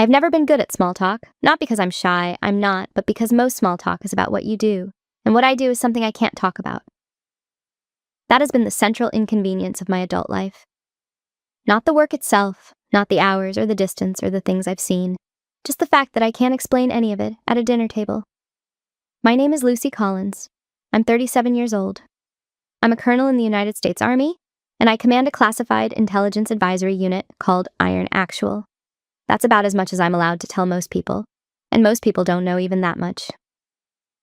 I've never been good at small talk, not because I'm shy, I'm not, but because most small talk is about what you do, and what I do is something I can't talk about. That has been the central inconvenience of my adult life. Not the work itself, not the hours or the distance or the things I've seen, just the fact that I can't explain any of it at a dinner table. My name is Lucy Collins. I'm 37 years old. I'm a colonel in the United States Army, and I command a classified intelligence advisory unit called Iron Actual. That's about as much as I'm allowed to tell most people, and most people don't know even that much.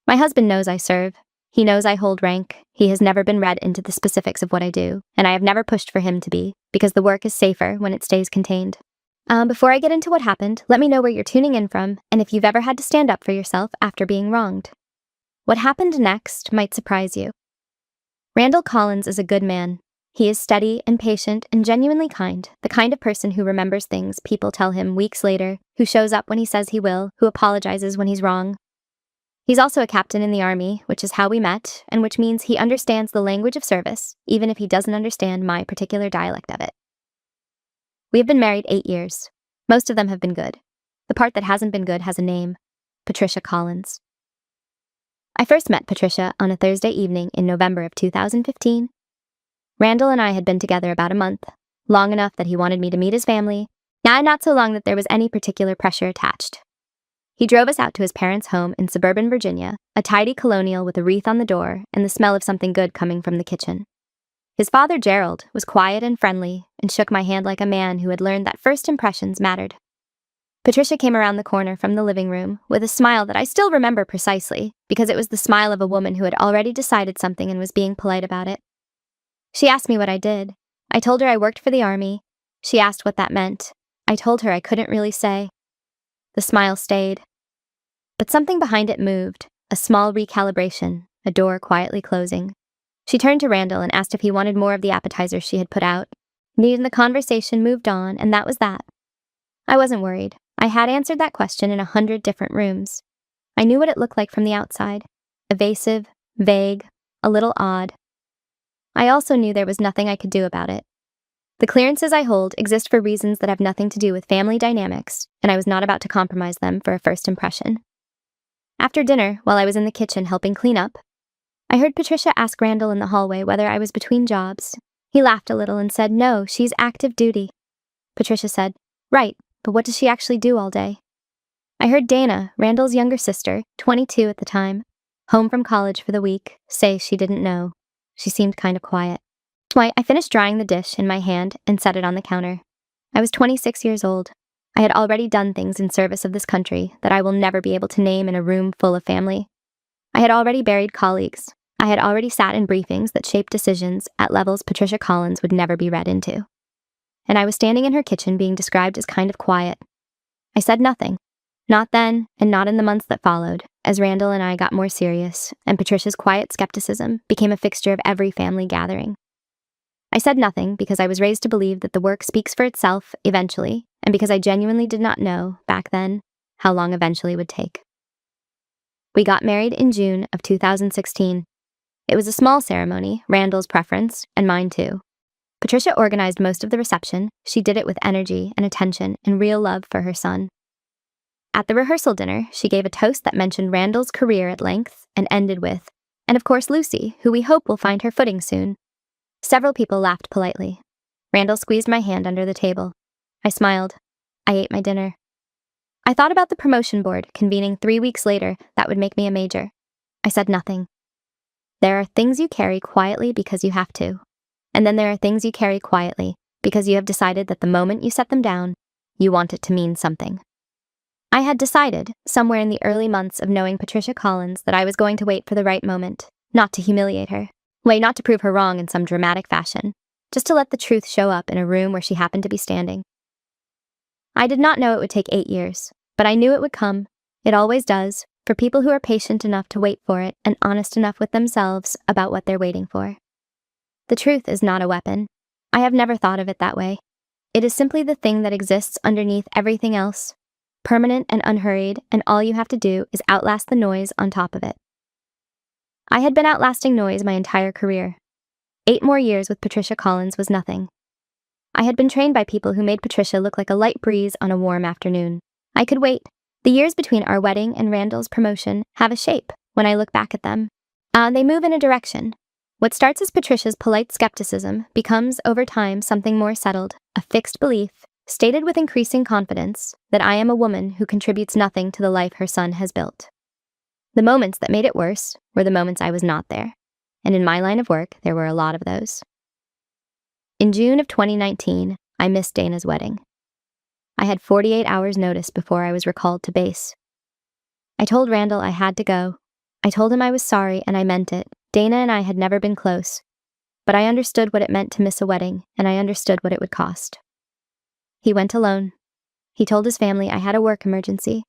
My husband knows I serve. He knows I hold rank. He has never been read into the specifics of what I do, and I have never pushed for him to be, because the work is safer when it stays contained. Before I get into what happened, let me know where you're tuning in from, and if you've ever had to stand up for yourself after being wronged. What happened next might surprise you. Randall Collins is a good man. He is steady and patient and genuinely kind, the kind of person who remembers things people tell him weeks later, who shows up when he says he will, who apologizes when he's wrong. He's also a captain in the Army, which is how we met, and which means he understands the language of service, even if he doesn't understand my particular dialect of it. We have been married 8 years. Most of them have been good. The part that hasn't been good has a name: Patricia Collins. I first met Patricia on a Thursday evening in November of 2015. Randall and I had been together about a month, long enough that he wanted me to meet his family, and not so long that there was any particular pressure attached. He drove us out to his parents' home in suburban Virginia, a tidy colonial with a wreath on the door and the smell of something good coming from the kitchen. His father, Gerald, was quiet and friendly and shook my hand like a man who had learned that first impressions mattered. Patricia came around the corner from the living room with a smile that I still remember precisely, because it was the smile of a woman who had already decided something and was being polite about it. She asked me what I did. I told her I worked for the Army. She asked what that meant. I told her I couldn't really say. The smile stayed. But something behind it moved, a small recalibration, a door quietly closing. She turned to Randall and asked if he wanted more of the appetizers she had put out. And the conversation moved on, and that was that. I wasn't worried. I had answered that question in 100 different rooms. I knew what it looked like from the outside. Evasive, vague, a little odd. I also knew there was nothing I could do about it. The clearances I hold exist for reasons that have nothing to do with family dynamics, and I was not about to compromise them for a first impression. After dinner, while I was in the kitchen helping clean up, I heard Patricia ask Randall in the hallway whether I was between jobs. He laughed a little and said, "No, she's active duty." Patricia said, "Right, but what does she actually do all day?" I heard Dana, Randall's younger sister, 22 at the time, home from college for the week, say she didn't know. She seemed kind of quiet. I finished drying the dish in my hand and set it on the counter. I was 26 years old. I had already done things in service of this country that I will never be able to name in a room full of family. I had already buried colleagues. I had already sat in briefings that shaped decisions at levels Patricia Collins would never be read into. And I was standing in her kitchen being described as kind of quiet. I said nothing. Not then, and not in the months that followed, as Randall and I got more serious, and Patricia's quiet skepticism became a fixture of every family gathering. I said nothing because I was raised to believe that the work speaks for itself eventually, and because I genuinely did not know, back then, how long eventually would take. We got married in June of 2016. It was a small ceremony, Randall's preference, and mine too. Patricia organized most of the reception. She did it with energy and attention and real love for her son. At the rehearsal dinner, she gave a toast that mentioned Randall's career at length and ended with, and of course Lucy, who we hope will find her footing soon. Several people laughed politely. Randall squeezed my hand under the table. I smiled. I ate my dinner. I thought about the promotion board convening 3 weeks later that would make me a major. I said nothing. There are things you carry quietly because you have to, and then there are things you carry quietly because you have decided that the moment you set them down, you want it to mean something. I had decided, somewhere in the early months of knowing Patricia Collins, that I was going to wait for the right moment, not to humiliate her. Not to prove her wrong in some dramatic fashion, just to let the truth show up in a room where she happened to be standing. I did not know it would take 8 years, but I knew it would come. It always does, for people who are patient enough to wait for it and honest enough with themselves about what they're waiting for. The truth is not a weapon. I have never thought of it that way. It is simply the thing that exists underneath everything else, permanent and unhurried, and all you have to do is outlast the noise on top of it. I had been outlasting noise my entire career. 8 more years with Patricia Collins was nothing. I had been trained by people who made Patricia look like a light breeze on a warm afternoon. I could wait. The years between our wedding and Randall's promotion have a shape when I look back at them. They move in a direction. What starts as Patricia's polite skepticism becomes, over time, something more settled, a fixed belief, stated with increasing confidence, that I am a woman who contributes nothing to the life her son has built. The moments that made it worse were the moments I was not there, and in my line of work, there were a lot of those. In June of 2019, I missed Dana's wedding. I had 48 hours notice before I was recalled to base. I told Randall I had to go. I told him I was sorry, and I meant it. Dana and I had never been close, but I understood what it meant to miss a wedding, and I understood what it would cost. He went alone. He told his family I had a work emergency.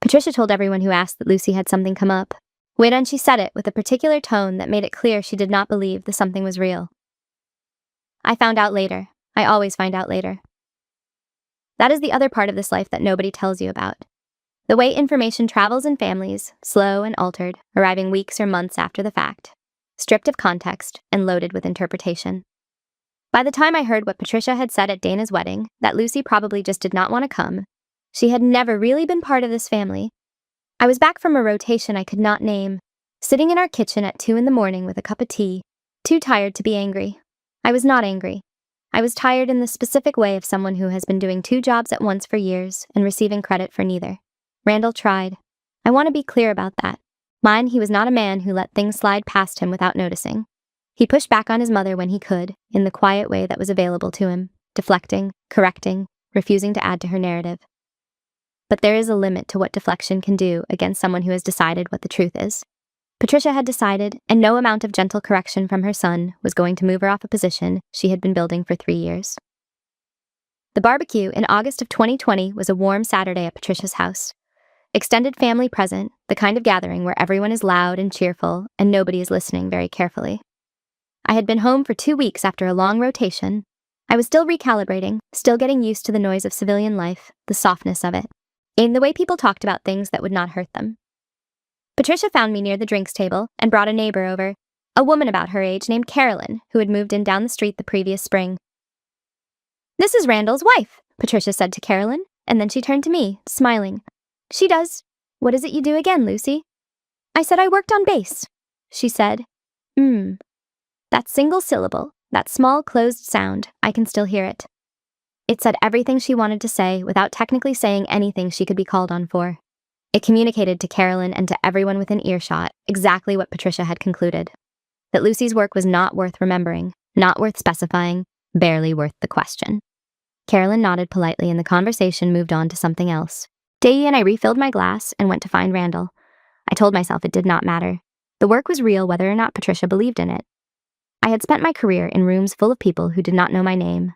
Patricia told everyone who asked that Lucy had something come up. Wait, and she said it with a particular tone that made it clear she did not believe the something was real. I found out later. I always find out later. That is the other part of this life that nobody tells you about. The way information travels in families, slow and altered, arriving weeks or months after the fact, stripped of context and loaded with interpretation. By the time I heard what Patricia had said at Dana's wedding, that Lucy probably just did not want to come, she had never really been part of this family, I was back from a rotation I could not name, sitting in our kitchen at 2 a.m. with a cup of tea, too tired to be angry. I was not angry. I was tired in the specific way of someone who has been doing 2 jobs at once for years and receiving credit for neither. Randall tried. I want to be clear about that. He was not a man who let things slide past him without noticing. He pushed back on his mother when he could, in the quiet way that was available to him, deflecting, correcting, refusing to add to her narrative. But there is a limit to what deflection can do against someone who has decided what the truth is. Patricia had decided, and no amount of gentle correction from her son was going to move her off a position she had been building for 3 years. The barbecue in August of 2020 was a warm Saturday at Patricia's house. Extended family present, the kind of gathering where everyone is loud and cheerful and nobody is listening very carefully. I had been home for 2 weeks after a long rotation. I was still recalibrating, still getting used to the noise of civilian life, the softness of it, and the way people talked about things that would not hurt them. Patricia found me near the drinks table and brought a neighbor over, a woman about her age named Carolyn, who had moved in down the street the previous spring. "This is Randall's wife," Patricia said to Carolyn, and then she turned to me, smiling. "She does. What is it you do again, Lucy?" I said I worked on base. She said, That single syllable, that small closed sound, I can still hear it. It said everything she wanted to say without technically saying anything she could be called on for. It communicated to Carolyn and to everyone within earshot exactly what Patricia had concluded. That Lucy's work was not worth remembering, not worth specifying, barely worth the question. Carolyn nodded politely and the conversation moved on to something else. Day and I refilled my glass and went to find Randall. I told myself it did not matter. The work was real whether or not Patricia believed in it. I had spent my career in rooms full of people who did not know my name,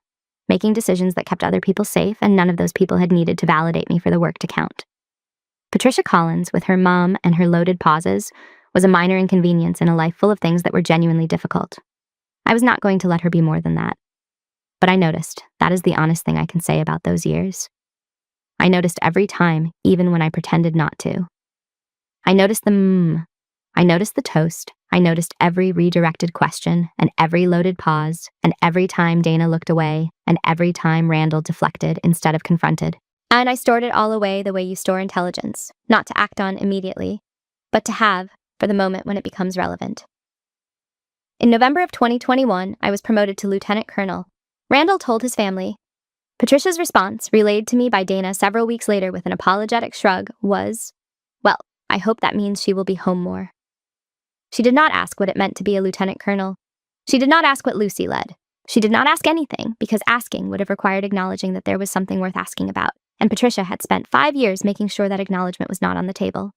making decisions that kept other people safe, and none of those people had needed to validate me for the work to count. Patricia Collins, with her mom and her loaded pauses, was a minor inconvenience in a life full of things that were genuinely difficult. I was not going to let her be more than that. But I noticed. That is the honest thing I can say about those years. I noticed every time, even when I pretended not to. I noticed the I noticed the toast. I noticed every redirected question and every loaded pause and every time Dana looked away and every time Randall deflected instead of confronted. And I stored it all away the way you store intelligence, not to act on immediately, but to have for the moment when it becomes relevant. In November of 2021, I was promoted to lieutenant colonel. Randall told his family. Patricia's response, relayed to me by Dana several weeks later with an apologetic shrug, was, "Well, I hope that means she will be home more." She did not ask what it meant to be a lieutenant colonel. She did not ask what Lucy led. She did not ask anything, because asking would have required acknowledging that there was something worth asking about, and Patricia had spent 5 years making sure that acknowledgement was not on the table.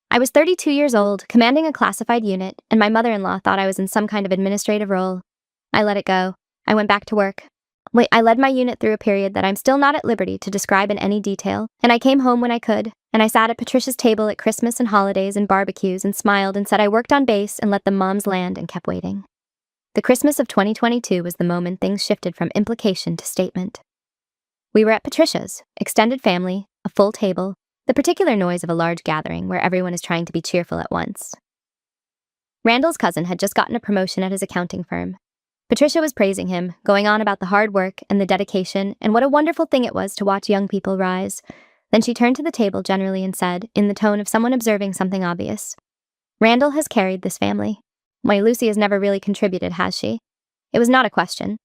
I was 32 years old, commanding a classified unit, and my mother-in-law thought I was in some kind of administrative role. I let it go. I went back to work. I led my unit through a period that I'm still not at liberty to describe in any detail, and I came home when I could, and I sat at Patricia's table at Christmas and holidays and barbecues and smiled and said I worked on base and let the moms land and kept waiting. The Christmas of 2022 was the moment things shifted from implication to statement. We were at Patricia's, extended family, a full table, the particular noise of a large gathering where everyone is trying to be cheerful at once. Randall's cousin had just gotten a promotion at his accounting firm. Patricia was praising him, going on about the hard work and the dedication and what a wonderful thing it was to watch young people rise. Then she turned to the table generally and said, in the tone of someone observing something obvious, "Randall has carried this family. Why, Lucy has never really contributed, has she?" It was not a question.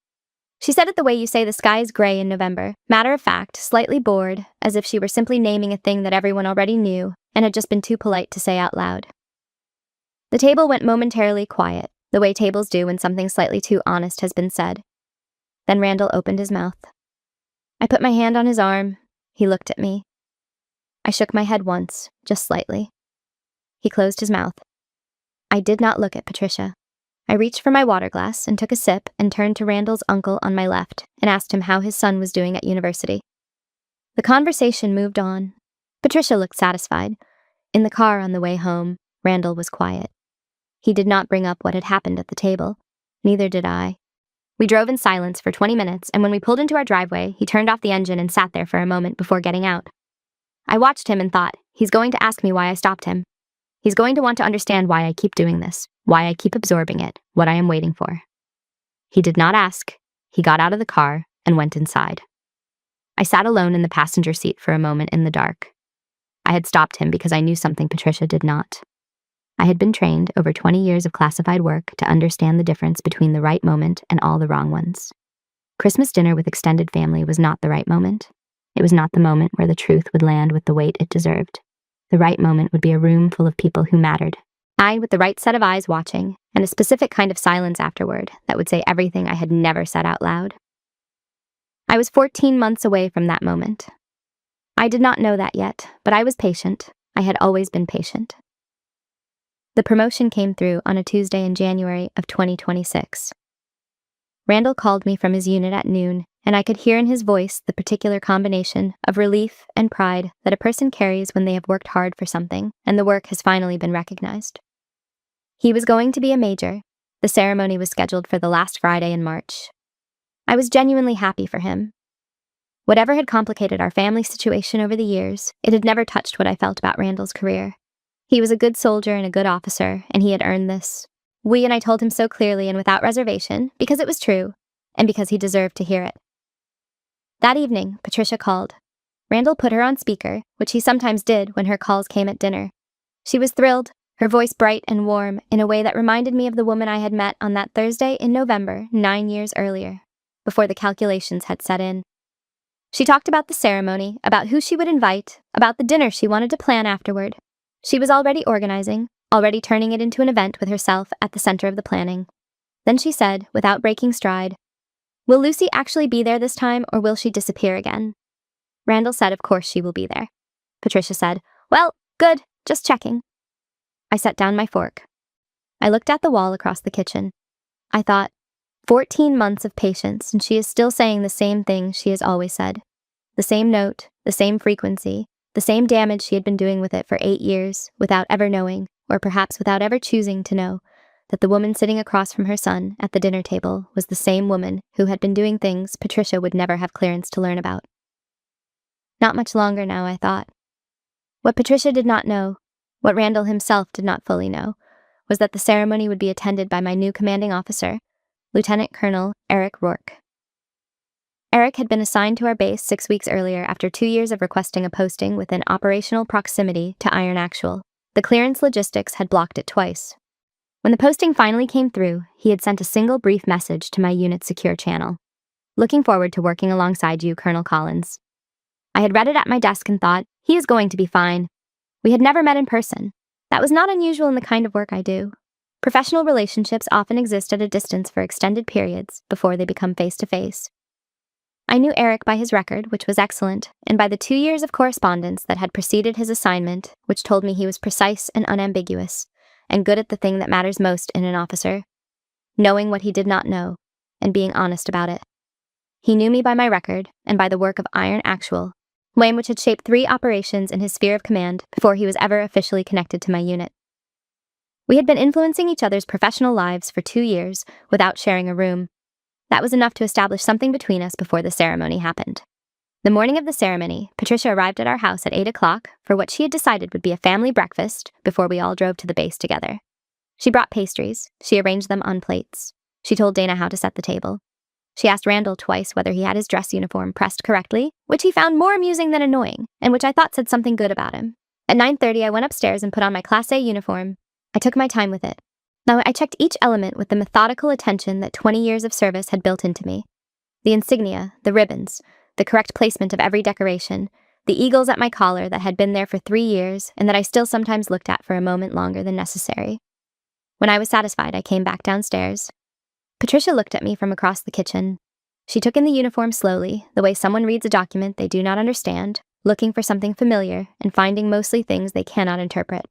She said it the way you say the sky is gray in November, matter of fact, slightly bored, as if she were simply naming a thing that everyone already knew and had just been too polite to say out loud. The table went momentarily quiet, the way tables do when something slightly too honest has been said. Then Randall opened his mouth. I put my hand on his arm. He looked at me. I shook my head once, just slightly. He closed his mouth. I did not look at Patricia. I reached for my water glass and took a sip and turned to Randall's uncle on my left and asked him how his son was doing at university. The conversation moved on. Patricia looked satisfied. In the car on the way home, Randall was quiet. He did not bring up what had happened at the table. Neither did I. We drove in silence for 20 minutes, and when we pulled into our driveway, he turned off the engine and sat there for a moment before getting out. I watched him and thought, he's going to ask me why I stopped him. He's going to want to understand why I keep doing this, why I keep absorbing it, what I am waiting for. He did not ask. He got out of the car and went inside. I sat alone in the passenger seat for a moment in the dark. I had stopped him because I knew something Patricia did not. I had been trained over 20 years of classified work to understand the difference between the right moment and all the wrong ones. Christmas dinner with extended family was not the right moment. It was not the moment where the truth would land with the weight it deserved. The right moment would be a room full of people who mattered. I with the right set of eyes watching, and a specific kind of silence afterward that would say everything I had never said out loud. I was 14 months away from that moment. I did not know that yet, but I was patient. I had always been patient. The promotion came through on a Tuesday in January of 2026. Randall called me from his unit at noon, and I could hear in his voice the particular combination of relief and pride that a person carries when they have worked hard for something and the work has finally been recognized. He was going to be a major. The ceremony was scheduled for the last Friday in March. I was genuinely happy for him. Whatever had complicated our family situation over the years, it had never touched what I felt about Randall's career. He was a good soldier and a good officer, and he had earned this. And I told him so clearly and without reservation, because it was true, and because he deserved to hear it. That evening, Patricia called. Randall put her on speaker, which he sometimes did when her calls came at dinner. She was thrilled, her voice bright and warm, in a way that reminded me of the woman I had met on that Thursday in November 9 years earlier, before the calculations had set in. She talked about the ceremony, about who she would invite, about the dinner she wanted to plan afterward. She was already organizing, already turning it into an event with herself at the center of the planning. Then she said, without breaking stride, "Will Lucy actually be there this time, or will she disappear again?" Randall said, "Of course she will be there." Patricia said, "Well, good, just checking." I set down my fork. I looked at the wall across the kitchen. I thought, 14 months of patience, and she is still saying the same thing she has always said. The same note, the same frequency, the same damage she had been doing with it for 8 years, without ever knowing, or perhaps without ever choosing to know, that the woman sitting across from her son at the dinner table was the same woman who had been doing things Patricia would never have clearance to learn about. Not much longer now, I thought. What Patricia did not know, what Randall himself did not fully know, was that the ceremony would be attended by my new commanding officer, Lieutenant Colonel Eric Rourke. Eric had been assigned to our base 6 weeks earlier after 2 years of requesting a posting within operational proximity to Iron Actual. The clearance logistics had blocked it twice. When the posting finally came through, he had sent a single brief message to my unit's secure channel. "Looking forward to working alongside you, Colonel Collins." I had read it at my desk and thought, he is going to be fine. We had never met in person. That was not unusual in the kind of work I do. Professional relationships often exist at a distance for extended periods before they become face-to-face. I knew Eric by his record, which was excellent, and by the 2 years of correspondence that had preceded his assignment, which told me he was precise and unambiguous, and good at the thing that matters most in an officer, knowing what he did not know, and being honest about it. He knew me by my record, and by the work of Iron Actual, which had shaped 3 operations in his sphere of command before he was ever officially connected to my unit. We had been influencing each other's professional lives for 2 years without sharing a room. That was enough to establish something between us before the ceremony happened. The morning of the ceremony, Patricia arrived at our house at 8 o'clock for what she had decided would be a family breakfast before we all drove to the base together. She brought pastries. She arranged them on plates. She told Dana how to set the table. She asked Randall twice whether he had his dress uniform pressed correctly, which he found more amusing than annoying, and which I thought said something good about him. At 9:30, I went upstairs and put on my Class A uniform. I took my time with it. Now, I checked each element with the methodical attention that 20 years of service had built into me. The insignia, the ribbons, the correct placement of every decoration, the eagles at my collar that had been there for 3 years and that I still sometimes looked at for a moment longer than necessary. When I was satisfied, I came back downstairs. Patricia looked at me from across the kitchen. She took in the uniform slowly, the way someone reads a document they do not understand, looking for something familiar and finding mostly things they cannot interpret.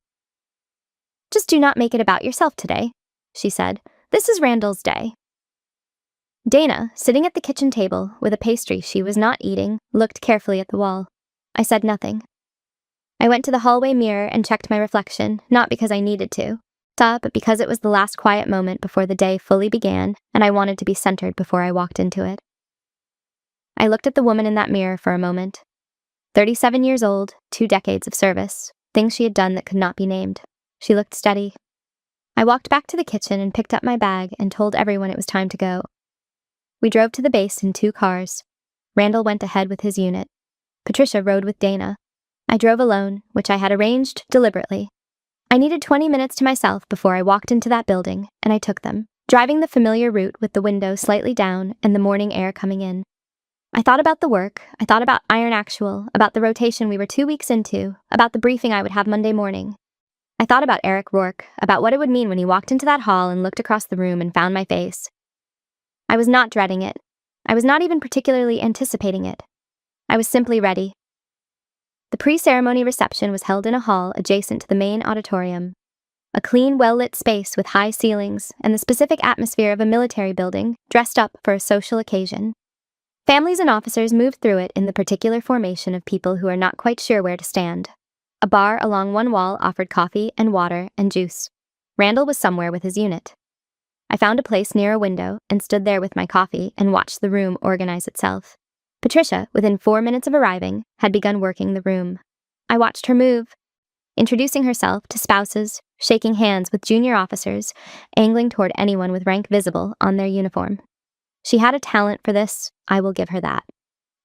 "Just do not make it about yourself today," she said. "This is Randall's day." Dana, sitting at the kitchen table with a pastry she was not eating, looked carefully at the wall. I said nothing. I went to the hallway mirror and checked my reflection, not because I needed to, but because it was the last quiet moment before the day fully began, and I wanted to be centered before I walked into it. I looked at the woman in that mirror for a moment. 37 years old, 2 decades of service, things she had done that could not be named. She looked steady. I walked back to the kitchen and picked up my bag and told everyone it was time to go. We drove to the base in 2 cars. Randall went ahead with his unit. Patricia rode with Dana. I drove alone, which I had arranged deliberately. I needed 20 minutes to myself before I walked into that building, and I took them, driving the familiar route with the window slightly down and the morning air coming in. I thought about the work, I thought about Iron Actual, about the rotation we were 2 weeks into, about the briefing I would have Monday morning. I thought about Eric Rourke, about what it would mean when he walked into that hall and looked across the room and found my face. I was not dreading it. I was not even particularly anticipating it. I was simply ready. The pre-ceremony reception was held in a hall adjacent to the main auditorium. A clean, well-lit space with high ceilings and the specific atmosphere of a military building dressed up for a social occasion. Families and officers moved through it in the particular formation of people who are not quite sure where to stand. A bar along one wall offered coffee and water and juice. Randall was somewhere with his unit. I found a place near a window and stood there with my coffee and watched the room organize itself. Patricia, within 4 minutes of arriving, had begun working the room. I watched her move, introducing herself to spouses, shaking hands with junior officers, angling toward anyone with rank visible on their uniform. She had a talent for this, I will give her that.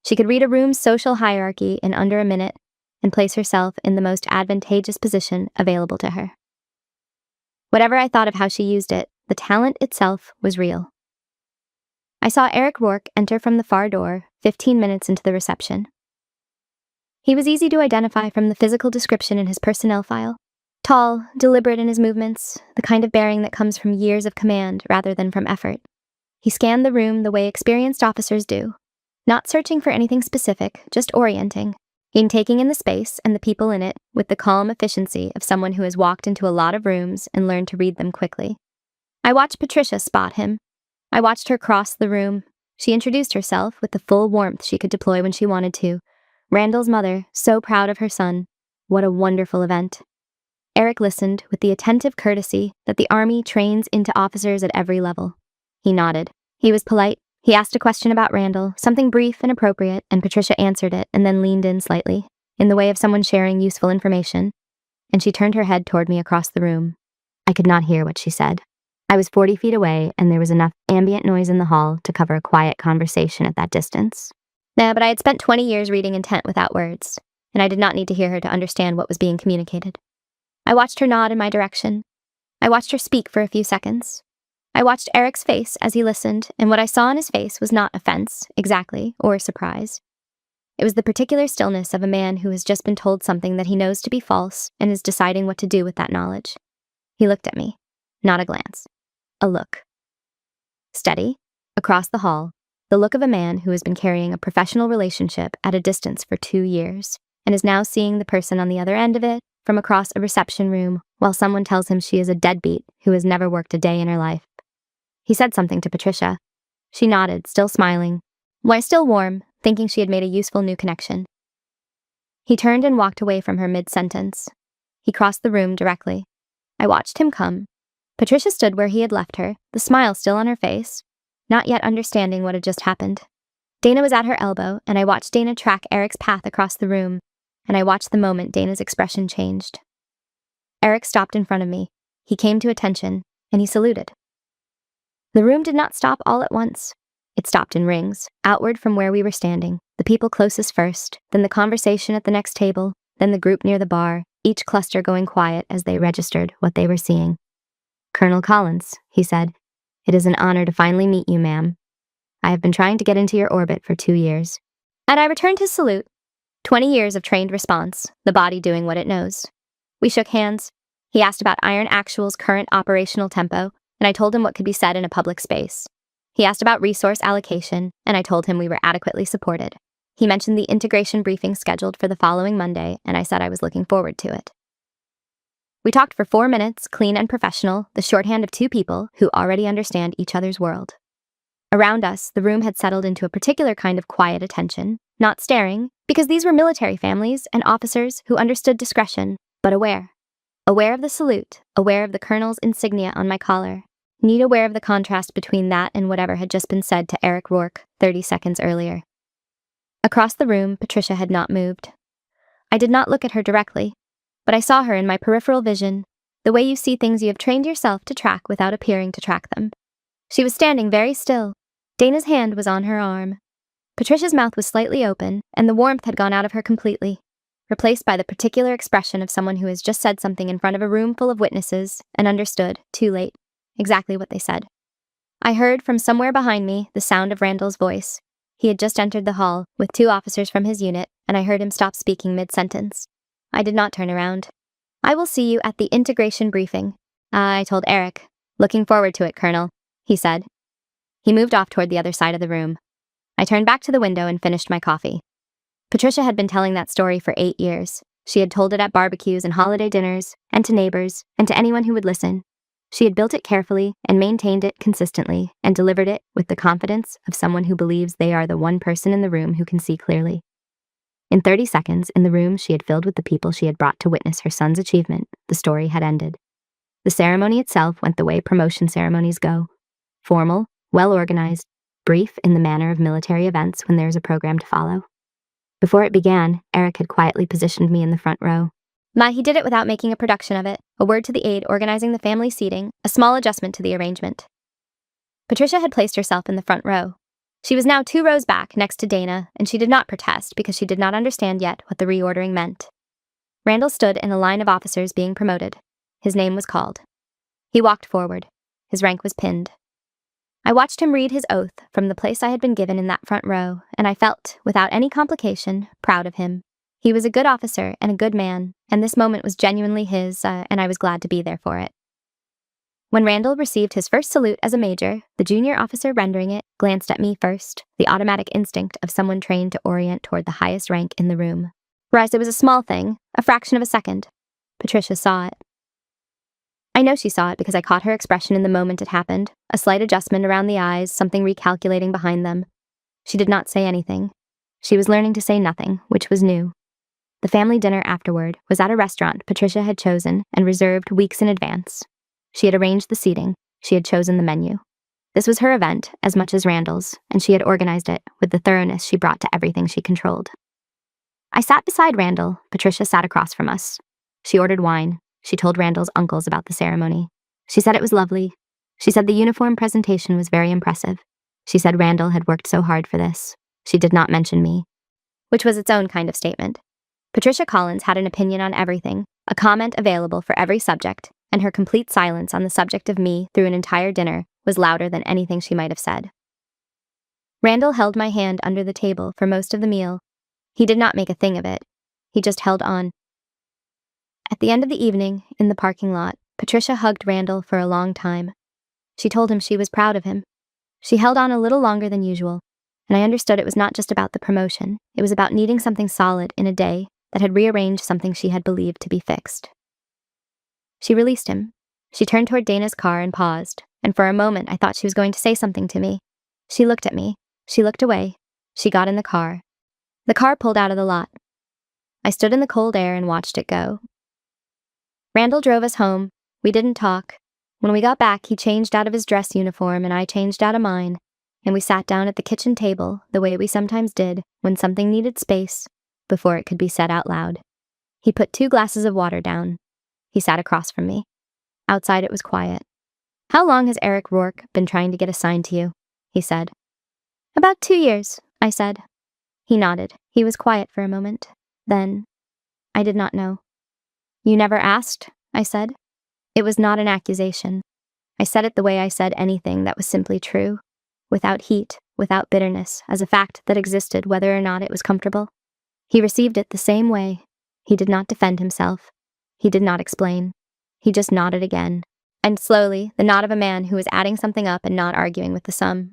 She could read a room's social hierarchy in under a minute and place herself in the most advantageous position available to her. Whatever I thought of how she used it, the talent itself was real. I saw Eric Rourke enter from the far door 15 minutes into the reception. He was easy to identify from the physical description in his personnel file. Tall, deliberate in his movements, the kind of bearing that comes from years of command rather than from effort. He scanned the room the way experienced officers do, not searching for anything specific, just orienting, in taking in the space and the people in it with the calm efficiency of someone who has walked into a lot of rooms and learned to read them quickly. I watched Patricia spot him. I watched her cross the room. She introduced herself with the full warmth she could deploy when she wanted to. Randall's mother, so proud of her son. What a wonderful event. Eric listened with the attentive courtesy that the Army trains into officers at every level. He nodded. He was polite. He asked a question about Randall, something brief and appropriate, and Patricia answered it and then leaned in slightly, in the way of someone sharing useful information, and she turned her head toward me across the room. I could not hear what she said. I was 40 feet away, and there was enough ambient noise in the hall to cover a quiet conversation at that distance. But I had spent 20 years reading intent without words, and I did not need to hear her to understand what was being communicated. I watched her nod in my direction. I watched her speak for a few seconds. I watched Eric's face as he listened, and what I saw in his face was not offense, exactly, or surprise. It was the particular stillness of a man who has just been told something that he knows to be false and is deciding what to do with that knowledge. He looked at me. Not a glance. A look. Steady, across the hall, the look of a man who has been carrying a professional relationship at a distance for 2 years, and is now seeing the person on the other end of it from across a reception room while someone tells him she is a deadbeat who has never worked a day in her life. He said something to Patricia. She nodded, still smiling, still warm, thinking she had made a useful new connection. He turned and walked away from her mid-sentence. He crossed the room directly. I watched him come. Patricia stood where he had left her, the smile still on her face, not yet understanding what had just happened. Dana was at her elbow, and I watched Dana track Eric's path across the room, and I watched the moment Dana's expression changed. Eric stopped in front of me. He came to attention, and he saluted. The room did not stop all at once. It stopped in rings, outward from where we were standing, the people closest first, then the conversation at the next table, then the group near the bar, each cluster going quiet as they registered what they were seeing. "Colonel Collins," he said, "it is an honor to finally meet you, ma'am. I have been trying to get into your orbit for 2 years." And I returned his salute. 20 years of trained response, the body doing what it knows. We shook hands. He asked about Iron Actual's current operational tempo, and I told him what could be said in a public space. He asked about resource allocation, and I told him we were adequately supported. He mentioned the integration briefing scheduled for the following Monday, and I said I was looking forward to it. We talked for 4 minutes, clean and professional, the shorthand of two people who already understand each other's world. Around us, the room had settled into a particular kind of quiet attention, not staring, because these were military families and officers who understood discretion, but aware. Aware of the salute, aware of the colonel's insignia on my collar, need aware of the contrast between that and whatever had just been said to Eric Rourke 30 seconds earlier. Across the room, Patricia had not moved. I did not look at her directly, but I saw her in my peripheral vision, the way you see things you have trained yourself to track without appearing to track them. She was standing very still. Dana's hand was on her arm. Patricia's mouth was slightly open, and the warmth had gone out of her completely, replaced by the particular expression of someone who has just said something in front of a room full of witnesses and understood, too late, exactly what they said. I heard from somewhere behind me the sound of Randall's voice. He had just entered the hall with 2 officers from his unit, and I heard him stop speaking mid-sentence. I did not turn around. "I will see you at the integration briefing," I told Eric. "Looking forward to it, Colonel," he said. He moved off toward the other side of the room. I turned back to the window and finished my coffee. Patricia had been telling that story for 8 years. She had told it at barbecues and holiday dinners, and to neighbors, and to anyone who would listen. She had built it carefully and maintained it consistently and delivered it with the confidence of someone who believes they are the one person in the room who can see clearly. In 30 seconds, in the room she had filled with the people she had brought to witness her son's achievement, the story had ended. The ceremony itself went the way promotion ceremonies go. Formal, well-organized, brief in the manner of military events when there is a program to follow. Before it began, Eric had quietly positioned me in the front row. He did it without making a production of it, a word to the aide organizing the family seating, a small adjustment to the arrangement. Patricia had placed herself in the front row. She was now 2 rows back, next to Dana, and she did not protest because she did not understand yet what the reordering meant. Randall stood in a line of officers being promoted. His name was called. He walked forward. His rank was pinned. I watched him read his oath from the place I had been given in that front row, and I felt, without any complication, proud of him. He was a good officer and a good man, and this moment was genuinely his, and I was glad to be there for it. When Randall received his first salute as a major, the junior officer rendering it glanced at me first, the automatic instinct of someone trained to orient toward the highest rank in the room. Whereas it was a small thing, a fraction of a second. Patricia saw it. I know she saw it because I caught her expression in the moment it happened, a slight adjustment around the eyes, something recalculating behind them. She did not say anything. She was learning to say nothing, which was new. The family dinner afterward was at a restaurant Patricia had chosen and reserved weeks in advance. She had arranged the seating. She had chosen the menu. This was her event as much as Randall's, and she had organized it with the thoroughness she brought to everything she controlled. I sat beside Randall. Patricia sat across from us. She ordered wine. She told Randall's uncles about the ceremony. She said it was lovely. She said the uniform presentation was very impressive. She said Randall had worked so hard for this. She did not mention me, which was its own kind of statement. Patricia Collins had an opinion on everything, a comment available for every subject, and her complete silence on the subject of me through an entire dinner was louder than anything she might have said. Randall held my hand under the table for most of the meal. He did not make a thing of it. He just held on. At the end of the evening, in the parking lot, Patricia hugged Randall for a long time. She told him she was proud of him. She held on a little longer than usual, and I understood it was not just about the promotion. It was about needing something solid in a day that had rearranged something she had believed to be fixed. She released him. She turned toward Dana's car and paused, and for a moment I thought she was going to say something to me. She looked at me. She looked away. She got in the car. The car pulled out of the lot. I stood in the cold air and watched it go. Randall drove us home. We didn't talk. When we got back, he changed out of his dress uniform and I changed out of mine, and we sat down at the kitchen table the way we sometimes did when something needed space before it could be said out loud. He put 2 glasses of water down. He sat across from me. Outside it was quiet. "How long has Eric Rourke been trying to get assigned to you?" he said. About 2 years, I said. He nodded. He was quiet for a moment. Then, I did not know. You never asked, I said. It was not an accusation. I said it the way I said anything that was simply true, without heat, without bitterness, as a fact that existed whether or not it was comfortable. He received it the same way. He did not defend himself. He did not explain. He just nodded again, and slowly, the nod of a man who was adding something up and not arguing with the sum.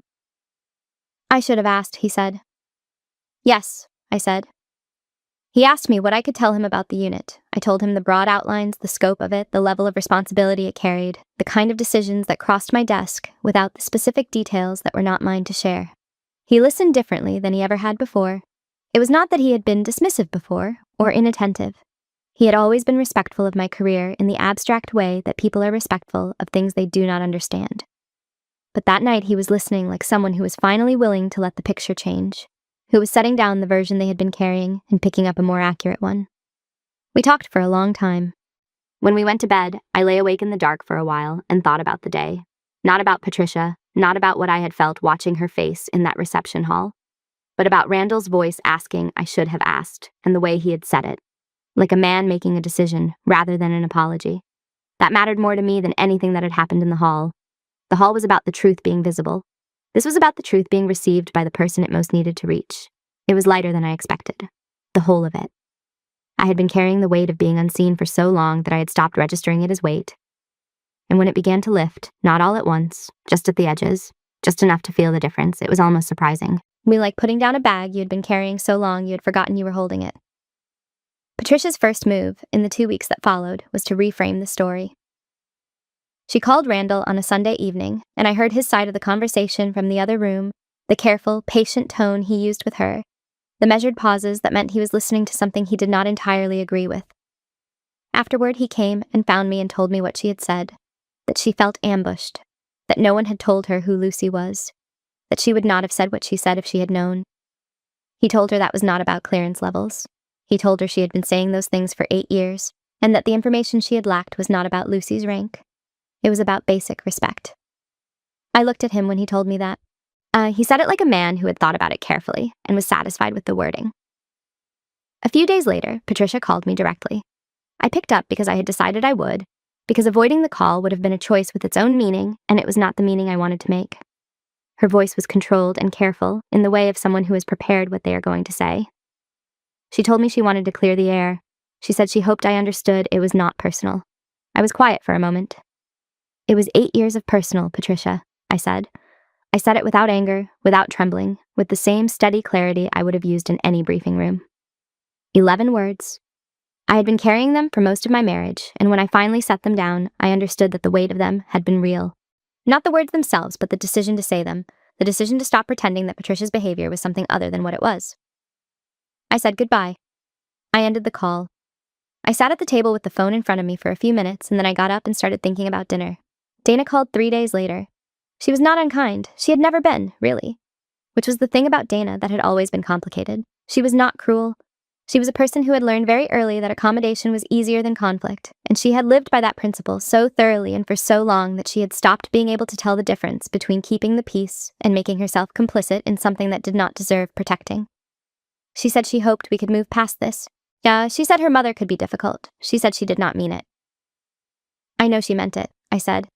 I should have asked, he said. Yes, I said. He asked me what I could tell him about the unit. I told him the broad outlines, the scope of it, the level of responsibility it carried, the kind of decisions that crossed my desk, without the specific details that were not mine to share. He listened differently than he ever had before. It was not that he had been dismissive before, or inattentive. He had always been respectful of my career in the abstract way that people are respectful of things they do not understand. But that night he was listening like someone who was finally willing to let the picture change, who was setting down the version they had been carrying and picking up a more accurate one. We talked for a long time. When we went to bed, I lay awake in the dark for a while and thought about the day. Not about Patricia, not about what I had felt watching her face in that reception hall, but about Randall's voice asking I should have asked, and the way he had said it, like a man making a decision rather than an apology. That mattered more to me than anything that had happened in the hall. The hall was about the truth being visible. This was about the truth being received by the person it most needed to reach. It was lighter than I expected. The whole of it. I had been carrying the weight of being unseen for so long that I had stopped registering it as weight. And when it began to lift, not all at once, just at the edges, just enough to feel the difference, it was almost surprising. We like putting down a bag you had been carrying so long you had forgotten you were holding it. Patricia's first move, in the 2 weeks that followed, was to reframe the story. She called Randall on a Sunday evening, and I heard his side of the conversation from the other room, the careful, patient tone he used with her, the measured pauses that meant he was listening to something he did not entirely agree with. Afterward, he came and found me and told me what she had said, that she felt ambushed, that no one had told her who Lucy was, that she would not have said what she said if she had known. He told her that was not about clearance levels. He told her she had been saying those things for 8 years, and that the information she had lacked was not about Lucy's rank. It was about basic respect. I looked at him when he told me that. He said it like a man who had thought about it carefully and was satisfied with the wording. A few days later, Patricia called me directly. I picked up because I had decided I would, because avoiding the call would have been a choice with its own meaning, and it was not the meaning I wanted to make. Her voice was controlled and careful, in the way of someone who has prepared what they are going to say. She told me she wanted to clear the air. She said she hoped I understood it was not personal. I was quiet for a moment. It was 8 years of personal, Patricia, I said. I said it without anger, without trembling, with the same steady clarity I would have used in any briefing room. 11 words. I had been carrying them for most of my marriage, and when I finally set them down, I understood that the weight of them had been real. Not the words themselves, but the decision to say them, the decision to stop pretending that Patricia's behavior was something other than what it was. I said goodbye. I ended the call. I sat at the table with the phone in front of me for a few minutes, and then I got up and started thinking about dinner. Dana called 3 days later. She was not unkind. She had never been, really. Which was the thing about Dana that had always been complicated. She was not cruel. She was a person who had learned very early that accommodation was easier than conflict, and she had lived by that principle so thoroughly and for so long that she had stopped being able to tell the difference between keeping the peace and making herself complicit in something that did not deserve protecting. She said she hoped we could move past this. She said her mother could be difficult. She said she did not mean it. I know she meant it, I said.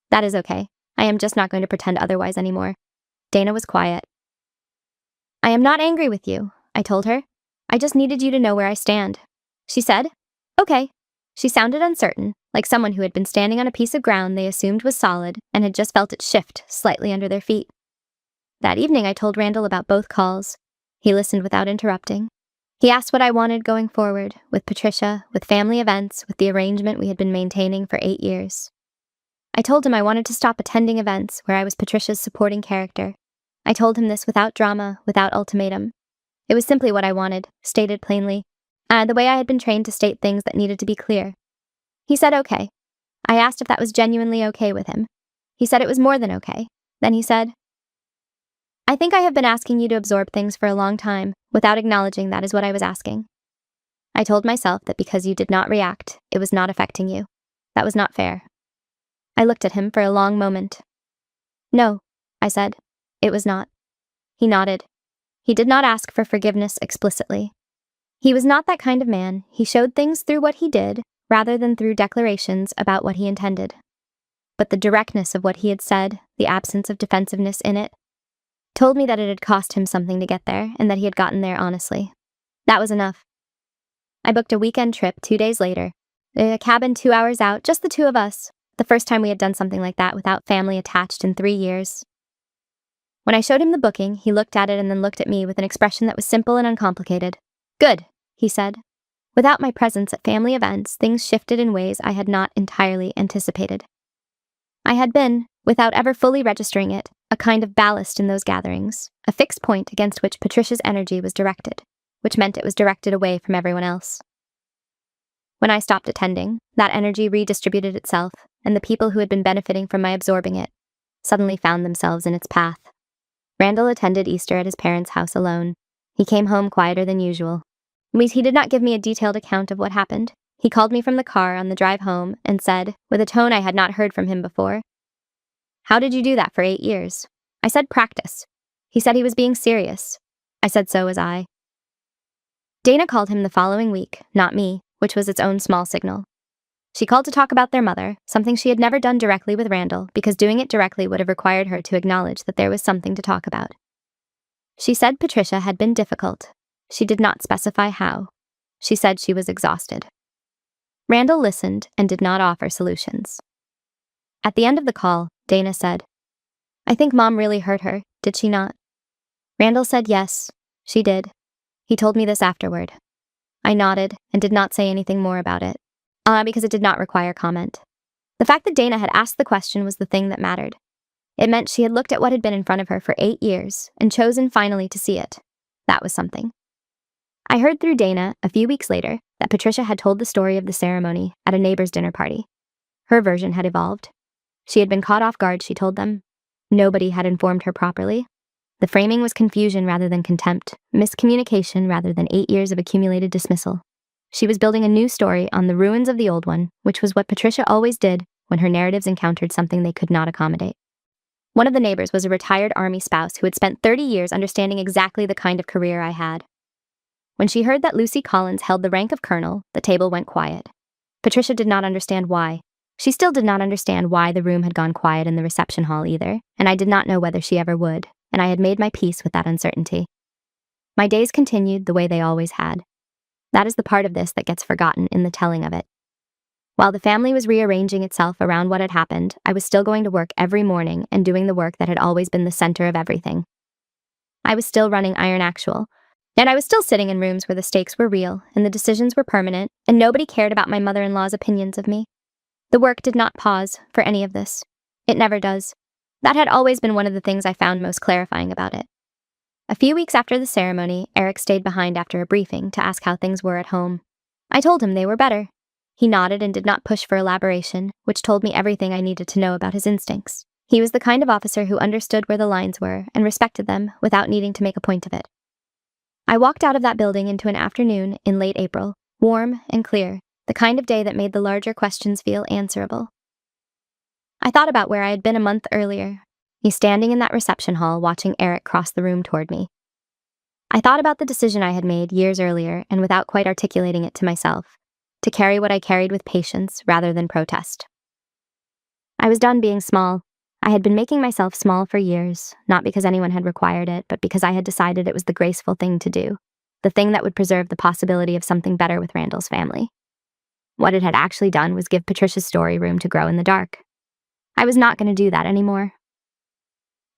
That is okay. I am just not going to pretend otherwise anymore. Dana was quiet. I am not angry with you, I told her. I just needed you to know where I stand. She said, okay. She sounded uncertain, like someone who had been standing on a piece of ground they assumed was solid and had just felt it shift slightly under their feet. That evening I told Randall about both calls. He listened without interrupting. He asked what I wanted going forward, with Patricia, with family events, with the arrangement we had been maintaining for 8 years. I told him I wanted to stop attending events where I was Patricia's supporting character. I told him this without drama, without ultimatum. It was simply what I wanted, stated plainly, the way I had been trained to state things that needed to be clear. He said okay. I asked if that was genuinely okay with him. He said it was more than okay. Then he said, I think I have been asking you to absorb things for a long time, without acknowledging that is what I was asking. I told myself that because you did not react, it was not affecting you. That was not fair. I looked at him for a long moment. No, I said. It was not. He nodded. He did not ask for forgiveness explicitly. He was not that kind of man. He showed things through what he did, rather than through declarations about what he intended. But the directness of what he had said, the absence of defensiveness in it, told me that it had cost him something to get there, and that he had gotten there honestly. That was enough. I booked a weekend trip 2 days later. A cabin 2 hours out, just the two of us. The first time we had done something like that without family attached in 3 years. When I showed him the booking, he looked at it and then looked at me with an expression that was simple and uncomplicated. Good, he said. Without my presence at family events, things shifted in ways I had not entirely anticipated. I had been, without ever fully registering it, a kind of ballast in those gatherings, a fixed point against which Patricia's energy was directed, which meant it was directed away from everyone else. When I stopped attending, that energy redistributed itself, and the people who had been benefiting from my absorbing it suddenly found themselves in its path. Randall attended Easter at his parents' house alone. He came home quieter than usual. He did not give me a detailed account of what happened. He called me from the car on the drive home and said, with a tone I had not heard from him before, "How did you do that for 8 years?" I said practice. He said he was being serious. I said so was I. Dana called him the following week, not me, which was its own small signal. She called to talk about their mother, something she had never done directly with Randall, because doing it directly would have required her to acknowledge that there was something to talk about. She said Patricia had been difficult. She did not specify how. She said she was exhausted. Randall listened and did not offer solutions. At the end of the call, Dana said, "I think Mom really hurt her, did she not?" Randall said yes, she did. He told me this afterward. I nodded and did not say anything more about it, because it did not require comment. The fact that Dana had asked the question was the thing that mattered. It meant she had looked at what had been in front of her for 8 years and chosen finally to see it. That was something. I heard through Dana, a few weeks later, that Patricia had told the story of the ceremony at a neighbor's dinner party. Her version had evolved. She had been caught off guard, she told them. Nobody had informed her properly. The framing was confusion rather than contempt, miscommunication rather than 8 years of accumulated dismissal. She was building a new story on the ruins of the old one, which was what Patricia always did when her narratives encountered something they could not accommodate. One of the neighbors was a retired Army spouse who had spent 30 years understanding exactly the kind of career I had. When she heard that Lucy Collins held the rank of colonel, the table went quiet. Patricia did not understand why. She still did not understand why the room had gone quiet in the reception hall either, and I did not know whether she ever would, and I had made my peace with that uncertainty. My days continued the way they always had. That is the part of this that gets forgotten in the telling of it. While the family was rearranging itself around what had happened, I was still going to work every morning and doing the work that had always been the center of everything. I was still running Iron Actual, and I was still sitting in rooms where the stakes were real and the decisions were permanent, and nobody cared about my mother-in-law's opinions of me. The work did not pause for any of this. It never does. That had always been one of the things I found most clarifying about it. A few weeks after the ceremony, Eric stayed behind after a briefing to ask how things were at home. I told him they were better. He nodded and did not push for elaboration, which told me everything I needed to know about his instincts. He was the kind of officer who understood where the lines were and respected them without needing to make a point of it. I walked out of that building into an afternoon in late April, warm and clear, the kind of day that made the larger questions feel answerable. I thought about where I had been a month earlier, me standing in that reception hall watching Eric cross the room toward me. I thought about the decision I had made years earlier and without quite articulating it to myself, to carry what I carried with patience rather than protest. I was done being small. I had been making myself small for years, not because anyone had required it, but because I had decided it was the graceful thing to do, the thing that would preserve the possibility of something better with Randall's family. What it had actually done was give Patricia's story room to grow in the dark. I was not going to do that anymore.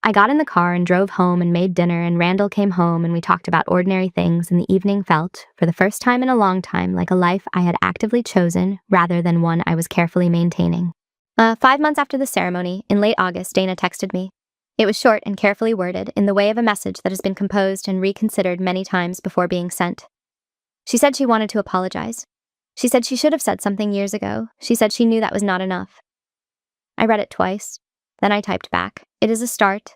I got in the car and drove home and made dinner, and Randall came home and we talked about ordinary things, and the evening felt, for the first time in a long time, like a life I had actively chosen rather than one I was carefully maintaining. 5 months after the ceremony, in late August, Dana texted me. It was short and carefully worded, in the way of a message that has been composed and reconsidered many times before being sent. She said she wanted to apologize. She said she should have said something years ago. She said she knew that was not enough. I read it twice. Then I typed back, "It is a start."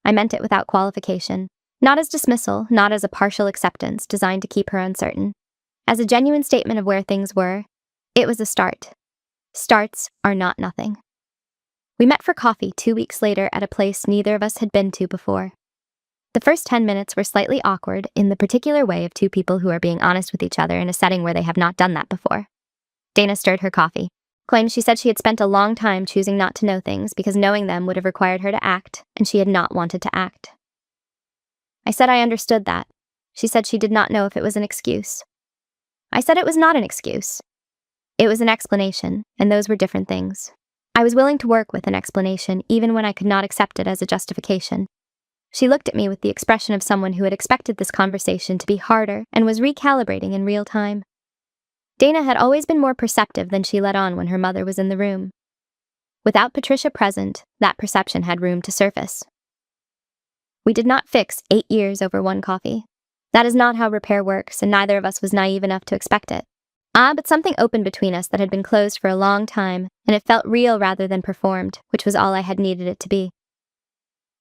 I meant it without qualification. Not as dismissal, not as a partial acceptance designed to keep her uncertain. As a genuine statement of where things were, it was a start. Starts are not nothing. We met for coffee 2 weeks later at a place neither of us had been to before. The first 10 minutes were slightly awkward in the particular way of two people who are being honest with each other in a setting where they have not done that before. Dana stirred her coffee, claimed she said she had spent a long time choosing not to know things because knowing them would have required her to act, and she had not wanted to act. I said I understood that. She said she did not know if it was an excuse. I said it was not an excuse. It was an explanation, and those were different things. I was willing to work with an explanation even when I could not accept it as a justification. She looked at me with the expression of someone who had expected this conversation to be harder and was recalibrating in real time. Dana had always been more perceptive than she let on when her mother was in the room. Without Patricia present, that perception had room to surface. We did not fix 8 years over one coffee. That is not how repair works, and neither of us was naive enough to expect it. But something opened between us that had been closed for a long time, and it felt real rather than performed, which was all I had needed it to be.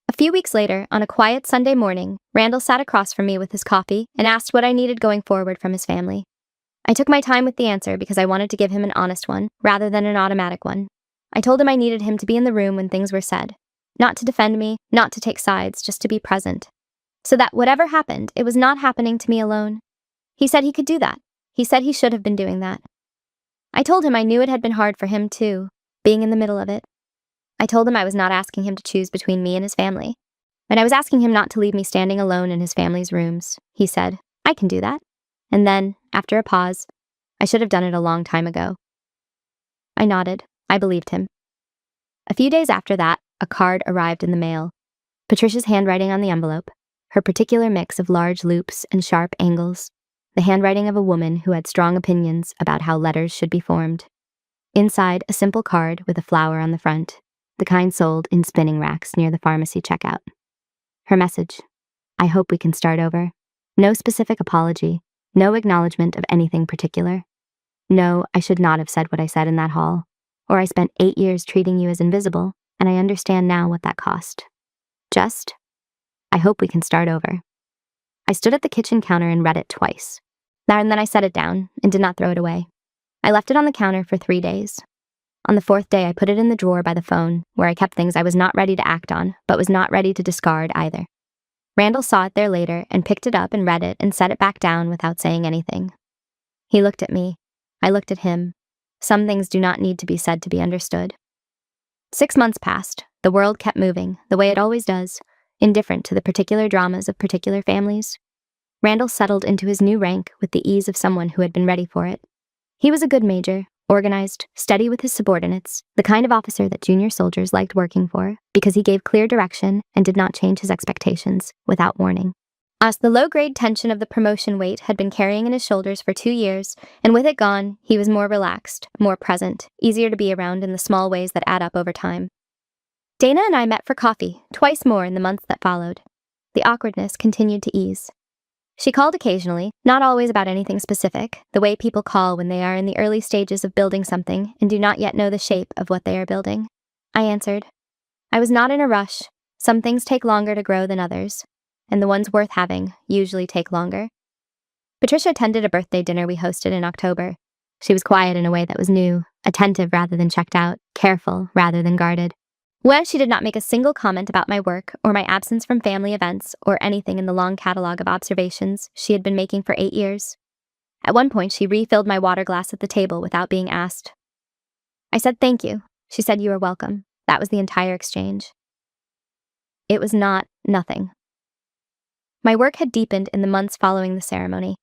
A few weeks later, on a quiet Sunday morning, Randall sat across from me with his coffee and asked what I needed going forward from his family. I took my time with the answer because I wanted to give him an honest one, rather than an automatic one. I told him I needed him to be in the room when things were said. Not to defend me, not to take sides, just to be present. So that whatever happened, it was not happening to me alone. He said he could do that. He said he should have been doing that. I told him I knew it had been hard for him too, being in the middle of it. I told him I was not asking him to choose between me and his family, and I was asking him not to leave me standing alone in his family's rooms. He said, I can do that. And then, after a pause, I should have done it a long time ago. I nodded. I believed him. A few days after that, a card arrived in the mail. Patricia's handwriting on the envelope, her particular mix of large loops and sharp angles, the handwriting of a woman who had strong opinions about how letters should be formed. Inside, a simple card with a flower on the front, the kind sold in spinning racks near the pharmacy checkout. Her message: I hope we can start over. No specific apology, no acknowledgement of anything particular. No, I should not have said what I said in that hall, or I spent 8 years treating you as invisible, and I understand now what that cost. Just, I hope we can start over. I stood at the kitchen counter and read it twice. And then I set it down and did not throw it away. I left it on the counter for 3 days. On the 4th day, I put it in the drawer by the phone, where I kept things I was not ready to act on, but was not ready to discard either. Randall saw it there later and picked it up and read it and set it back down without saying anything. He looked at me. I looked at him. Some things do not need to be said to be understood. 6 months passed. The world kept moving, the way it always does, indifferent to the particular dramas of particular families. Randall settled into his new rank with the ease of someone who had been ready for it. He was a good major, organized, steady with his subordinates, the kind of officer that junior soldiers liked working for, because he gave clear direction and did not change his expectations without warning. As the low-grade tension of the promotion weight had been carrying in his shoulders for 2 years, and with it gone, he was more relaxed, more present, easier to be around in the small ways that add up over time. Dana and I met for coffee, twice more in the months that followed. The awkwardness continued to ease. She called occasionally, not always about anything specific, the way people call when they are in the early stages of building something and do not yet know the shape of what they are building. I answered. I was not in a rush. Some things take longer to grow than others, and the ones worth having usually take longer. Patricia attended a birthday dinner we hosted in October. She was quiet in a way that was new, attentive rather than checked out, careful rather than guarded. Well, she did not make a single comment about my work or my absence from family events or anything in the long catalog of observations she had been making for 8 years. At one point, she refilled my water glass at the table without being asked. I said thank you. She said you are welcome. That was the entire exchange. It was not nothing. My work had deepened in the months following the ceremony.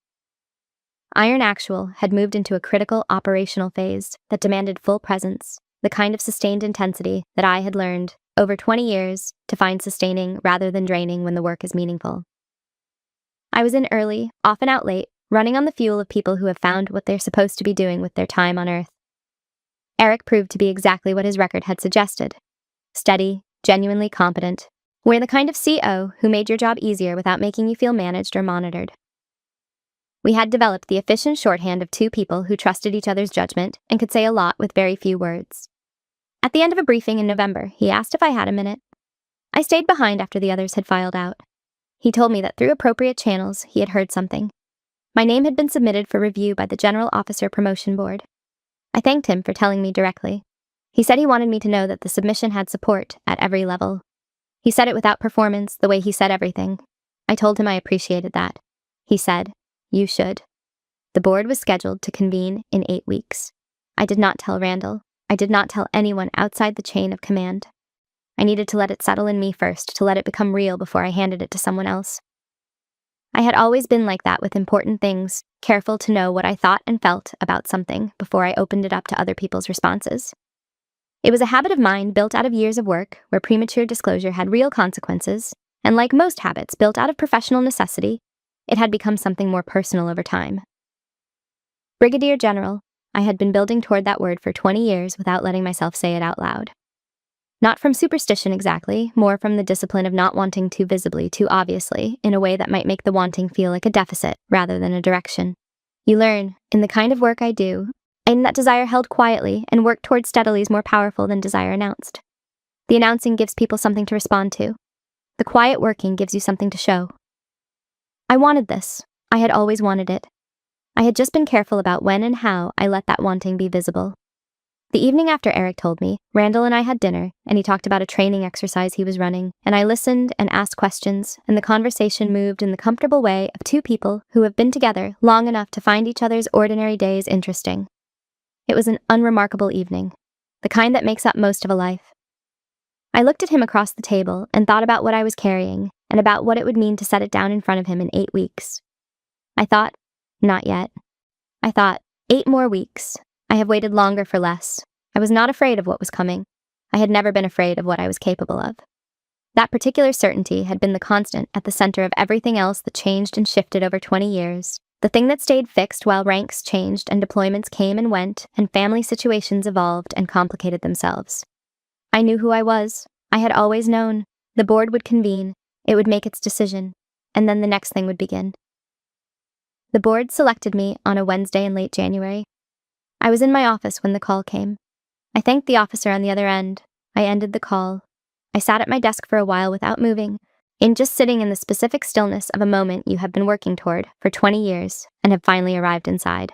Iron Actual had moved into a critical operational phase that demanded full presence, the kind of sustained intensity that I had learned, over 20 years, to find sustaining rather than draining when the work is meaningful. I was in early, often out late, running on the fuel of people who have found what they're supposed to be doing with their time on Earth. Eric proved to be exactly what his record had suggested. Steady, genuinely competent. We're the kind of CO who made your job easier without making you feel managed or monitored. We had developed the efficient shorthand of 2 people who trusted each other's judgment and could say a lot with very few words. At the end of a briefing in November, he asked if I had a minute. I stayed behind after the others had filed out. He told me that through appropriate channels, he had heard something. My name had been submitted for review by the General Officer Promotion Board. I thanked him for telling me directly. He said he wanted me to know that the submission had support at every level. He said it without performance, the way he said everything. I told him I appreciated that. He said, "You should." The board was scheduled to convene in 8 weeks. I did not tell Randall. I did not tell anyone outside the chain of command. I needed to let it settle in me first, to let it become real before I handed it to someone else. I had always been like that with important things, careful to know what I thought and felt about something before I opened it up to other people's responses. It was a habit of mine built out of years of work, where premature disclosure had real consequences, and like most habits built out of professional necessity, it had become something more personal over time. Brigadier General, I had been building toward that word for 20 years without letting myself say it out loud. Not from superstition exactly, more from the discipline of not wanting too visibly, too obviously, in a way that might make the wanting feel like a deficit rather than a direction. You learn, in the kind of work I do, and that desire held quietly and worked toward steadily is more powerful than desire announced. The announcing gives people something to respond to. The quiet working gives you something to show. I wanted this. I had always wanted it. I had just been careful about when and how I let that wanting be visible. The evening after Eric told me, Randall and I had dinner, and he talked about a training exercise he was running, and I listened and asked questions, and the conversation moved in the comfortable way of two people who have been together long enough to find each other's ordinary days interesting. It was an unremarkable evening, the kind that makes up most of a life. I looked at him across the table and thought about what I was carrying, and about what it would mean to set it down in front of him in 8 weeks. I thought, not yet. I thought, 8 more weeks. I have waited longer for less. I was not afraid of what was coming. I had never been afraid of what I was capable of. That particular certainty had been the constant at the center of everything else that changed and shifted over 20 years, the thing that stayed fixed while ranks changed and deployments came and went and family situations evolved and complicated themselves. I knew who I was. I had always known. The board would convene. It would make its decision. And then the next thing would begin. The board selected me on a Wednesday in late January. I was in my office when the call came. I thanked the officer on the other end. I ended the call. I sat at my desk for a while without moving, in just sitting in the specific stillness of a moment you have been working toward for 20 years and have finally arrived inside.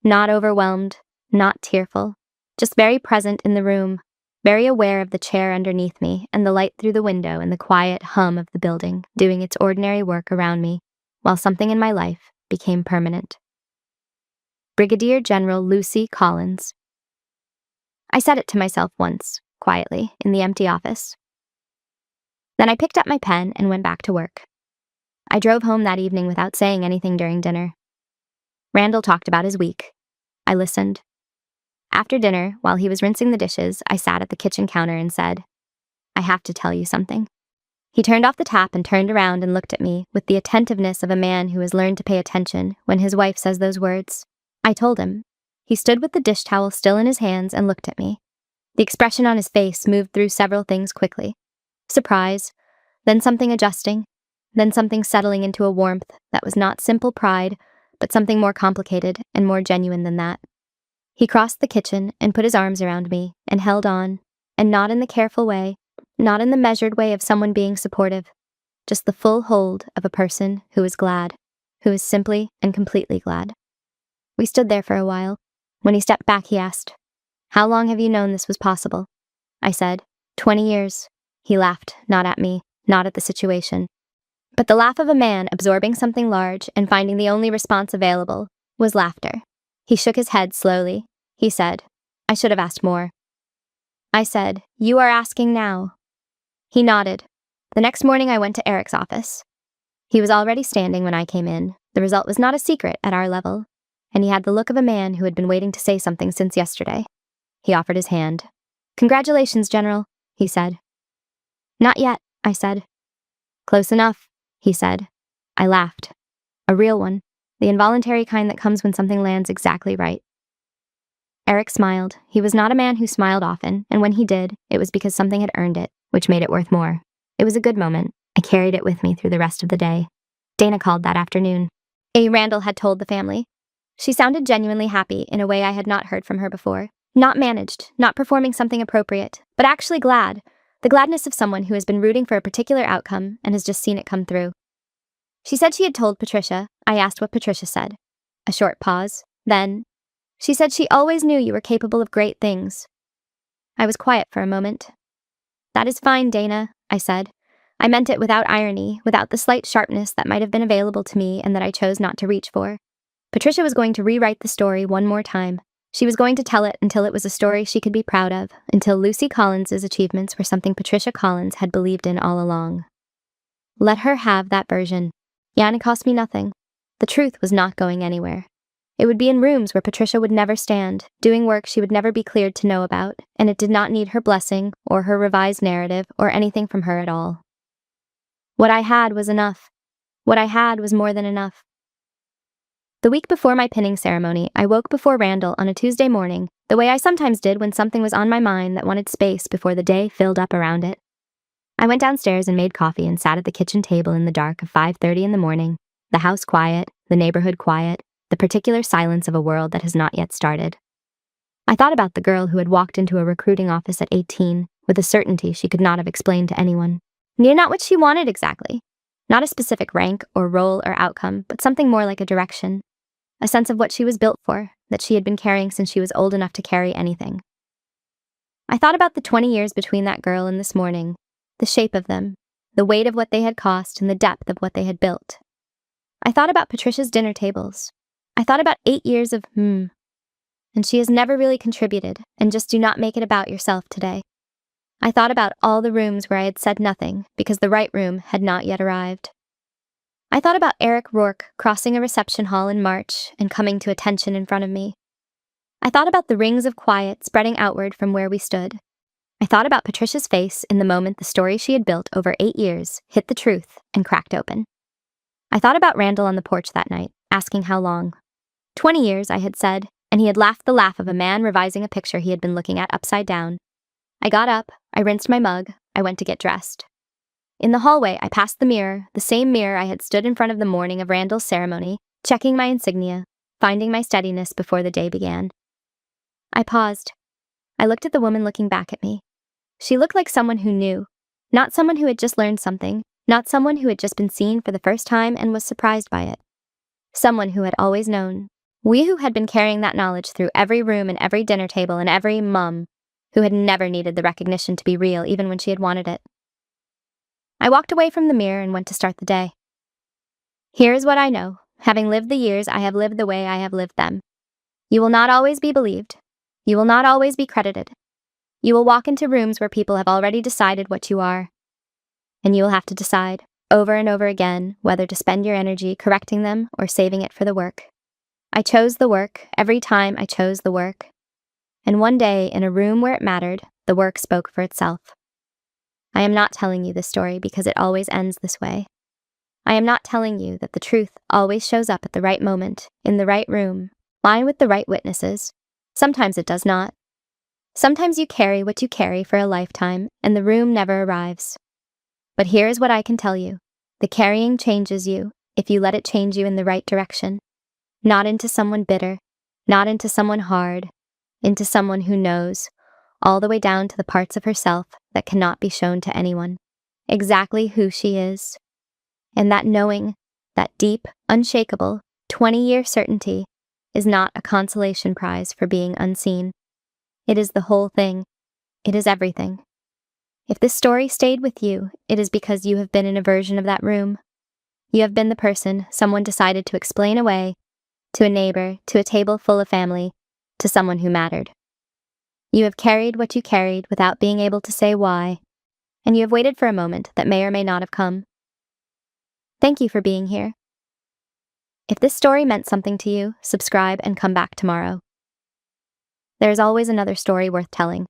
Not overwhelmed, not tearful, just very present in the room, very aware of the chair underneath me and the light through the window and the quiet hum of the building doing its ordinary work around me, while something in my life became permanent. Brigadier General Lucy Collins. I said it to myself once, quietly, in the empty office. Then I picked up my pen and went back to work. I drove home that evening without saying anything during dinner. Randall talked about his week. I listened. After dinner, while he was rinsing the dishes, I sat at the kitchen counter and said, "I have to tell you something." He turned off the tap and turned around and looked at me with the attentiveness of a man who has learned to pay attention when his wife says those words. I told him. He stood with the dish towel still in his hands and looked at me. The expression on his face moved through several things quickly. Surprise, then something adjusting, then something settling into a warmth that was not simple pride, but something more complicated and more genuine than that. He crossed the kitchen and put his arms around me and held on, and not in the careful way, not in the measured way of someone being supportive, just the full hold of a person who is glad, who is simply and completely glad. We stood there for a while. When he stepped back, he asked, "How long have you known this was possible?" I said, 20 years. He laughed, not at me, not at the situation. But the laugh of a man absorbing something large and finding the only response available was laughter. He shook his head slowly. He said, "I should have asked more." I said, "You are asking now." He nodded. The next morning I went to Eric's office. He was already standing when I came in. The result was not a secret at our level, and he had the look of a man who had been waiting to say something since yesterday. He offered his hand. "Congratulations, General," he said. "Not yet," I said. "Close enough," he said. I laughed. A real one, the involuntary kind that comes when something lands exactly right. Eric smiled. He was not a man who smiled often, and when he did, it was because something had earned it, which made it worth more. It was a good moment. I carried it with me through the rest of the day. Dana called that afternoon. Randall had told the family. She sounded genuinely happy in a way I had not heard from her before. Not managed, not performing something appropriate, but actually glad. The gladness of someone who has been rooting for a particular outcome and has just seen it come through. She said she had told Patricia. I asked what Patricia said. A short pause. Then, "She said she always knew you were capable of great things." I was quiet for a moment. "That is fine, Dana," I said. I meant it without irony, without the slight sharpness that might have been available to me and that I chose not to reach for. Patricia was going to rewrite the story one more time. She was going to tell it until it was a story she could be proud of, until Lucy Collins's achievements were something Patricia Collins had believed in all along. Let her have that version. Yeah, and it cost me nothing. The truth was not going anywhere. It would be in rooms where Patricia would never stand, doing work she would never be cleared to know about, and it did not need her blessing, or her revised narrative, or anything from her at all. What I had was enough. What I had was more than enough. The week before my pinning ceremony, I woke before Randall on a Tuesday morning, the way I sometimes did when something was on my mind that wanted space before the day filled up around it. I went downstairs and made coffee and sat at the kitchen table in the dark of 5:30 in the morning, the house quiet, the neighborhood quiet, the particular silence of a world that has not yet started. I thought about the girl who had walked into a recruiting office at 18 with a certainty she could not have explained to anyone. Knew not what she wanted exactly. Not a specific rank or role or outcome, but something more like a direction. A sense of what she was built for, that she had been carrying since she was old enough to carry anything. I thought about the 20 years between that girl and this morning, the shape of them, the weight of what they had cost and the depth of what they had built. I thought about Patricia's dinner tables. I thought about 8 years of and she has never really contributed, and just do not make it about yourself today. I thought about all the rooms where I had said nothing because the right room had not yet arrived. I thought about Eric Rourke crossing a reception hall in March and coming to attention in front of me. I thought about the rings of quiet spreading outward from where we stood. I thought about Patricia's face in the moment the story she had built over 8 years hit the truth and cracked open. I thought about Randall on the porch that night, asking how long. 20 years, I had said, and he had laughed the laugh of a man revising a picture he had been looking at upside down. I got up, I rinsed my mug, I went to get dressed. In the hallway, I passed the mirror, the same mirror I had stood in front of the morning of Randall's ceremony, checking my insignia, finding my steadiness before the day began. I paused. I looked at the woman looking back at me. She looked like someone who knew, not someone who had just learned something, not someone who had just been seen for the first time and was surprised by it. Someone who had always known. We who had been carrying that knowledge through every room and every dinner table and every mum, who had never needed the recognition to be real even when she had wanted it. I walked away from the mirror and went to start the day. Here is what I know, having lived the years I have lived the way I have lived them. You will not always be believed. You will not always be credited. You will walk into rooms where people have already decided what you are. And you will have to decide, over and over again, whether to spend your energy correcting them or saving it for the work. I chose the work every time I chose the work. And one day, in a room where it mattered, the work spoke for itself. I am not telling you this story because it always ends this way. I am not telling you that the truth always shows up at the right moment, in the right room, lying with the right witnesses. Sometimes it does not. Sometimes you carry what you carry for a lifetime, and the room never arrives. But here is what I can tell you. The carrying changes you, if you let it change you in the right direction. Not into someone bitter, not into someone hard, into someone who knows, all the way down to the parts of herself that cannot be shown to anyone, exactly who she is. And that knowing, that deep, unshakable, 20-year certainty, is not a consolation prize for being unseen. It is the whole thing. It is everything. If this story stayed with you, it is because you have been in a version of that room. You have been the person someone decided to explain away, to a neighbor, to a table full of family, to someone who mattered. You have carried what you carried without being able to say why, and you have waited for a moment that may or may not have come. Thank you for being here. If this story meant something to you, subscribe and come back tomorrow. There is always another story worth telling.